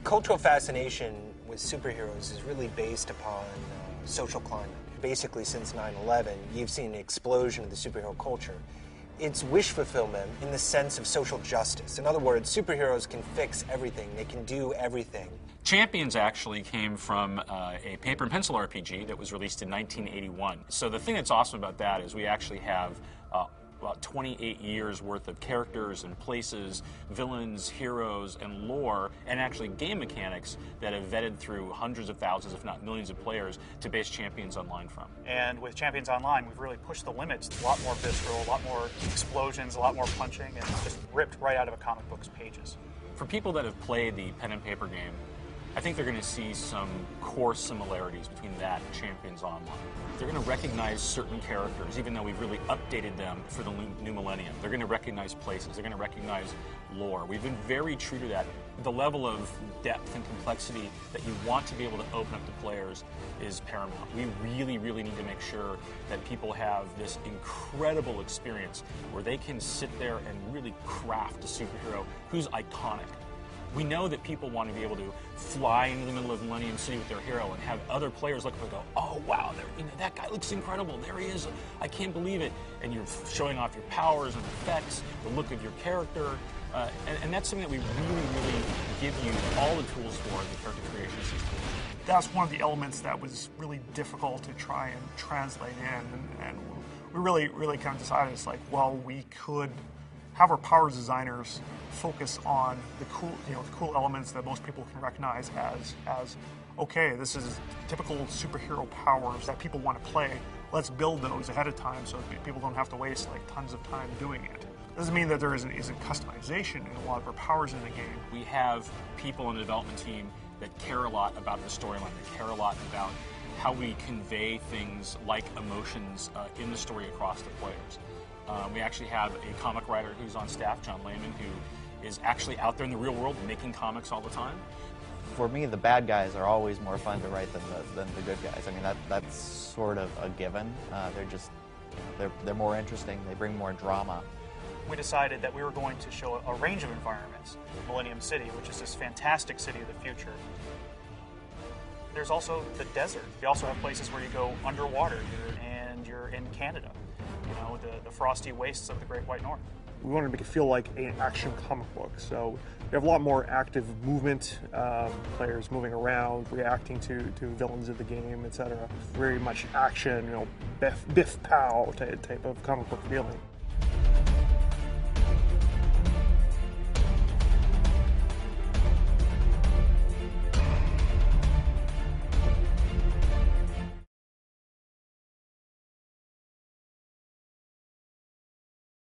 cultural fascination with superheroes is really based upon social climate. Basically, since 9/11, you've seen an explosion of the superhero culture. It's wish fulfillment in the sense of social justice. In other words, superheroes can fix everything. They can do everything. Champions actually came from a paper and pencil RPG that was released in 1981. So the thing that's awesome about that is we actually have about 28 years worth of characters and places, villains, heroes, and lore, and actually game mechanics that have vetted through hundreds of thousands, if not millions of players to base Champions Online from. And with Champions Online, we've really pushed the limits. A lot more visceral, a lot more explosions, a lot more punching, and just ripped right out of a comic book's pages. For people that have played the pen and paper game, I think they're going to see some core similarities between that and Champions Online. They're going to recognize certain characters, even though we've really updated them for the new millennium. They're going to recognize places. They're going to recognize lore. We've been very true to that. The level of depth and complexity that you want to be able to open up to players is paramount. We really, really need to make sure that people have this incredible experience where they can sit there and really craft a superhero who's iconic. We know that people want to be able to fly into the middle of Millennium City with their hero and have other players look up and go, oh wow, that guy looks incredible, there he is, I can't believe it. And you're showing off your powers and effects, the look of your character, and that's something that we really, really give you all the tools for in the character creation system. That's one of the elements that was really difficult to try and translate in, and we really kind of decided, it's like, well, we could have our powers designers focus on the cool elements that most people can recognize as okay, this is typical superhero powers that people want to play. Let's build those ahead of time so people don't have to waste like tons of time doing it. Doesn't mean that there isn't customization in a lot of our powers in the game. We have people on the development team that care a lot about the storyline, that care a lot about how we convey things like emotions in the story across the players. We actually have a comic writer who's on staff, John Layman, who is actually out there in the real world making comics all the time. For me, the bad guys are always more fun to write than the good guys. I mean, that's sort of a given. They're just, they're more interesting. They bring more drama. We decided that we were going to show a range of environments. Millennium City, which is this fantastic city of the future. There's also the desert. We also have places where you go underwater, and you're in Canada. The frosty wastes of the Great White North. We wanted to make it feel like an action comic book, so we have a lot more active movement, players moving around, reacting to villains of the game, etc. Very much action, biff pow type of comic book feeling.